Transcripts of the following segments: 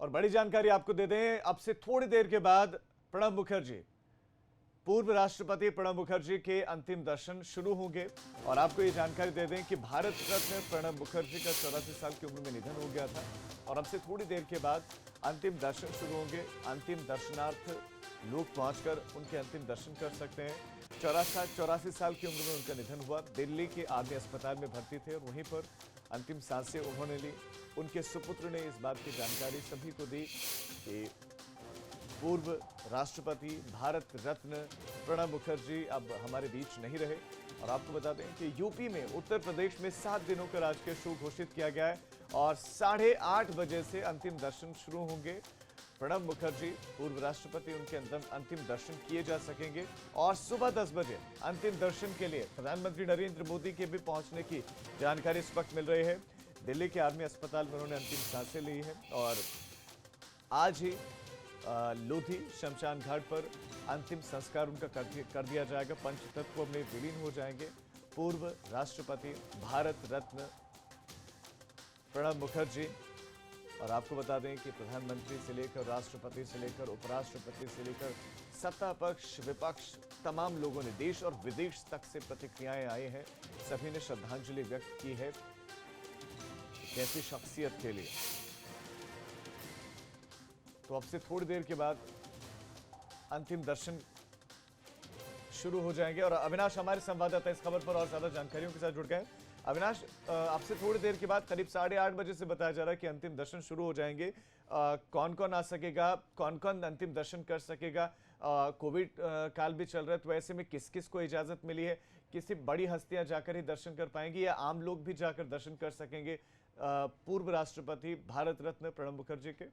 और बड़ी जानकारी आपको दे दें, अब से थोड़ी देर के बाद प्रणब मुखर्जी, पूर्व राष्ट्रपति प्रणब मुखर्जी के अंतिम दर्शन शुरू होंगे। और आपको ये जानकारी दे दें कि भारत रत्न प्रणब मुखर्जी का 84 साल की उम्र में निधन हो गया था और अब से थोड़ी देर के बाद अंतिम दर्शन शुरू होंगे। अंतिम दर्शनार्थ लोग पहुंचकर उनके अंतिम दर्शन कर सकते हैं। 84 साल की उम्र में उनका निधन हुआ। दिल्ली के आर्मी अस्पताल में भर्ती थे और वहीं पर अंतिम सांसें उन्होंने ली। उनके सुपुत्र ने इस बात की जानकारी सभी को दी कि पूर्व राष्ट्रपति भारत रत्न प्रणब मुखर्जी अब हमारे बीच नहीं रहे। और आपको बता दें कि यूपी में, उत्तर प्रदेश में 7 दिनों का राजकीय शोक घोषित किया गया है और 8:30 बजे से अंतिम दर्शन शुरू होंगे। प्रणब मुखर्जी पूर्व राष्ट्रपति, उनके अंतिम दर्शन किए जा सकेंगे और सुबह 10 बजे अंतिम दर्शन के लिए प्रधानमंत्री नरेंद्र मोदी के भी पहुंचने की जानकारी इस वक्त मिल रही है। दिल्ली के आर्मी अस्पताल में उन्होंने अंतिम सांसें ली है और आज ही लोधी शमशान घाट पर अंतिम संस्कार उनका कर दिया जाएगा। पंचतत्व में विलीन हो जाएंगे पूर्व राष्ट्रपति भारत रत्न प्रणब मुखर्जी। और आपको बता दें कि प्रधानमंत्री से लेकर राष्ट्रपति से लेकर उपराष्ट्रपति से लेकर सत्ता पक्ष विपक्ष तमाम लोगों ने देश और विदेश तक से प्रतिक्रियाएं आई हैं। सभी ने श्रद्धांजलि व्यक्त की है कैसी शख्सियत के लिए। तो अब से थोड़ी देर के बाद अंतिम दर्शन शुरू हो जाएंगे और अविनाश हमारे संवाददाता इस खबर पर और ज्यादा जानकारियों के साथ जुड़ गए। अविनाश, अब से थोड़ी देर के बाद करीब 8:30 बजे से बताया जा रहा है कि अंतिम दर्शन शुरू हो जाएंगे। कौन कौन आ सकेगा, कौन कौन अंतिम दर्शन कर सकेगा? कोविड काल भी चल रहा है, तो ऐसे में किस किस को इजाजत मिली है? किसी बड़ी हस्तियां जाकर ही दर्शन कर पाएंगी या आम लोग भी जाकर दर्शन कर सकेंगे पूर्व राष्ट्रपति भारत रत्न प्रणब मुखर्जी के?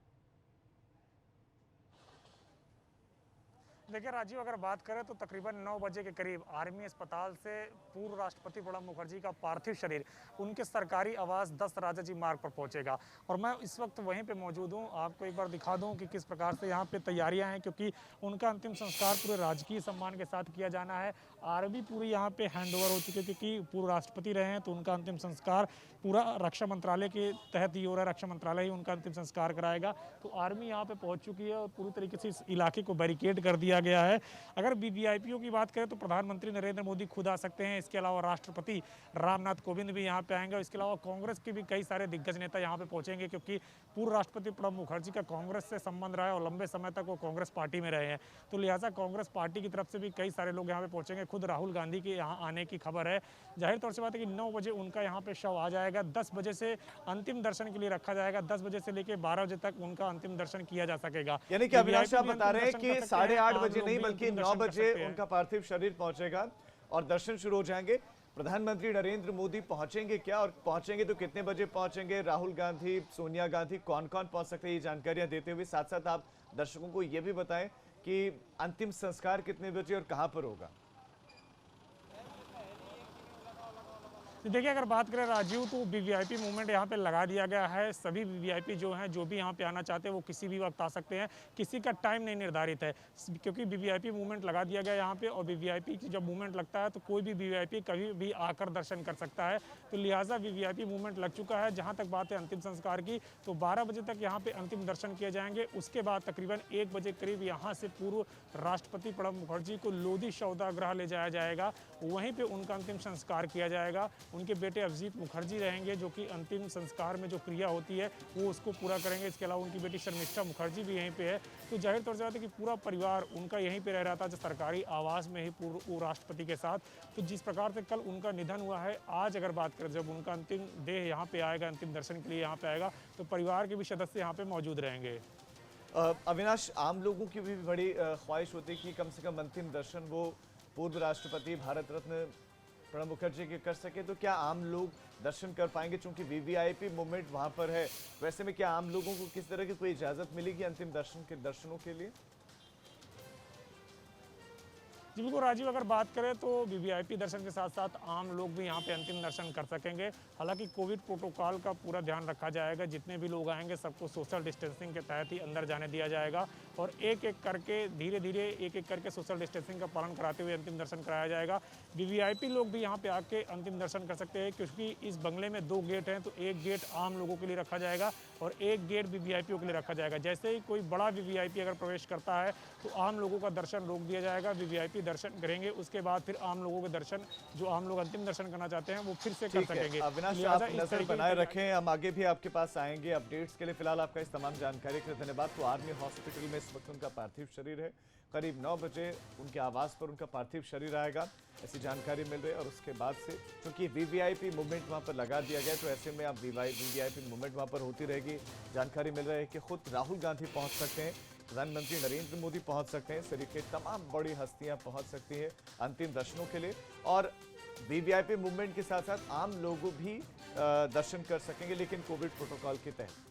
देखिए राजीव, अगर बात करें तो तकरीबन 9 बजे के करीब आर्मी अस्पताल से पूर्व राष्ट्रपति प्रणब मुखर्जी का पार्थिव शरीर उनके सरकारी आवास 10 राजा जी मार्ग पर पहुंचेगा। और मैं इस वक्त वहीं पे मौजूद हूं। आपको एक बार दिखा दूं कि किस प्रकार से यहां पे तैयारियां हैं, क्योंकि उनका अंतिम संस्कार पूरे राजकीय सम्मान के साथ किया जाना है। आर्मी पूरी यहाँ पे हैंडओवर हो चुकी है, क्योंकि पूर्व राष्ट्रपति रहे हैं तो उनका अंतिम संस्कार पूरा रक्षा मंत्रालय के तहत ही हो रहा है। रक्षा मंत्रालय ही उनका अंतिम संस्कार कराएगा। तो आर्मी यहाँ पे पहुंच चुकी है और पूरी तरीके से इस इलाके को बैरिकेड कर दिया गया है। अगर वीवीआईपीओ की बात करें तो प्रधानमंत्री नरेंद्र मोदी खुद आ सकते हैं। इसके अलावा राष्ट्रपति रामनाथ कोविंद भी यहां पे आएंगे और इसके अलावा कांग्रेस के भी कई सारे दिग्गज नेता यहां पे पहुंचेंगे, क्योंकि पूर्व राष्ट्रपति प्रणब मुखर्जी का कांग्रेस से संबंध रहा है और लंबे समय तक वो कांग्रेस पार्टी में रहे हैं। तो लिहाजा कांग्रेस पार्टी की तरफ से भी कई सारे लोग यहाँ पे पहुंचेंगे। खुद राहुल गांधी के यहाँ आने की खबर है। जाहिर तौर से बात है कि 9 बजे उनका यहाँ पे शव आ जाएगा। 10 बजे से अंतिम दर्शन के लिए रखा जाएगा। 10 बजे से लेकर 12 बजे तक उनका अंतिम दर्शन किया जा सकेगा। यानी कि अविनाश आप बता रहे हैं कि 8:30 बजे नहीं बल्कि 9 बजे उनका पार्थिव शरीर पहुंचेगा और दर्शन शुरू हो जाएंगे। प्रधानमंत्री नरेंद्र मोदी पहुंचेंगे क्या, और पहुंचेंगे तो कितने बजे पहुंचेंगे? राहुल गांधी, सोनिया गांधी, कौन कौन पहुंच सकते हैं, ये जानकारियां देते हुए साथ साथ आप दर्शकों को यह भी बताएं कि अंतिम संस्कार कितने बजे और कहां पर होगा? देखिए, अगर बात करें राजीव तो वीवीआईपी मूवमेंट यहाँ पे लगा दिया गया है। सभी वीवीआईपी जो हैं, जो भी यहाँ पे आना चाहते हैं वो किसी भी वक्त आ सकते हैं। किसी का टाइम नहीं निर्धारित है, क्योंकि वीवीआईपी मूवमेंट लगा दिया गया यहाँ पे। और वीवीआईपी की जब मूवमेंट लगता है तो कोई भी वीवीआईपी कभी भी आकर दर्शन कर सकता है। तो लिहाजा वीवीआईपी मूवमेंट लग चुका है। जहाँ तक बात है अंतिम संस्कार की, तो 12 बजे तक यहाँ पे अंतिम दर्शन किए जाएंगे। उसके बाद तकरीबन 1 बजे करीब यहाँ से पूर्व राष्ट्रपति प्रणब मुखर्जी को लोधी शवदाह ले जाया जाएगा। वहीं पर उनका अंतिम संस्कार किया जाएगा। उनके बेटे अभिजीत मुखर्जी रहेंगे, जो कि अंतिम संस्कार में जो क्रिया होती है वो उसको पूरा करेंगे। इसके अलावा उनकी बेटी शर्मिष्ठा मुखर्जी भी यहीं पे है। तो जाहिर तौर से बात है कि पूरा परिवार उनका यहीं पे रह रहा था, जो सरकारी आवास में ही पूर्व राष्ट्रपति के साथ। तो जिस प्रकार से कल उनका निधन हुआ है, आज अगर बात करें जब उनका अंतिम देह यहाँ पे आएगा, अंतिम दर्शन के लिए यहाँ पे आएगा, तो परिवार के भी सदस्य यहाँ पे मौजूद रहेंगे। अविनाश, आम लोगों की भी बड़ी ख्वाहिश होती है कि कम से कम अंतिम दर्शन वो पूर्व राष्ट्रपति भारत रत्न प्रणब मुखर्जी के कर सके, तो क्या आम लोग दर्शन कर पाएंगे? चूंकि वीवीआईपी मूवमेंट वहां पर है, वैसे में क्या आम लोगों को किस तरह की कोई इजाजत मिलेगी अंतिम दर्शनों के लिए? जी बिल्कुल राजीव, अगर बात करें तो वीवीआईपी दर्शन के साथ साथ आम लोग भी यहाँ पे अंतिम दर्शन कर सकेंगे। हालांकि कोविड प्रोटोकॉल का पूरा ध्यान रखा जाएगा, जितने भी लोग आएंगे सबको सोशल डिस्टेंसिंग के तहत ही अंदर जाने दिया जाएगा और एक एक करके धीरे धीरे एक एक करके सोशल डिस्टेंसिंग का पालन कराते हुए अंतिम दर्शन कराया जाएगा। वीवीआईपी लोग भी यहाँ पे आके अंतिम दर्शन कर सकते हैं, क्योंकि इस बंगले में 2 गेट हैं, तो एक गेट आम लोगों के लिए रखा जाएगा और एक गेट वीवीआईपी के लिए रखा जाएगा। जैसे ही कोई बड़ा वीवीआईपी अगर प्रवेश करता है तो आम लोगों का दर्शन रोक दिया जाएगा, वीवीआईपी दर्शन करेंगे, उसके बाद फिर आम लोगों के दर्शन, जो आम लोग अंतिम दर्शन करना चाहते हैं वो फिर से कर सकेंगे। अविनाश, आप नजर बनाए रखें, हम आगे भी आपके पास आएंगे अपडेट्स के लिए। फिलहाल आपका इस तमाम जानकारी के लिए धन्यवाद। तो आर्मी हॉस्पिटल में इस वक्त उनका पार्थिव शरीर है, करीब 9 बजे उनके आवास पर उनका पार्थिव शरीर आएगा, ऐसी जानकारी मिल रही है। और उसके बाद से क्योंकि वीवीआईपी मूवमेंट वहां पर लगा दिया गया, तो ऐसे में अब वीवीआईपी मूवमेंट वहां पर होती रहेगी। जानकारी मिल रही है कि खुद राहुल गांधी पहुंच सकते हैं, प्रधानमंत्री नरेंद्र मोदी पहुंच सकते हैं, शरीर के तमाम बड़ी हस्तियां पहुंच सकती हैं अंतिम दर्शनों के लिए। और वीवीआईपी मूवमेंट के साथ साथ आम लोगों भी दर्शन कर सकेंगे, लेकिन कोविड प्रोटोकॉल के तहत।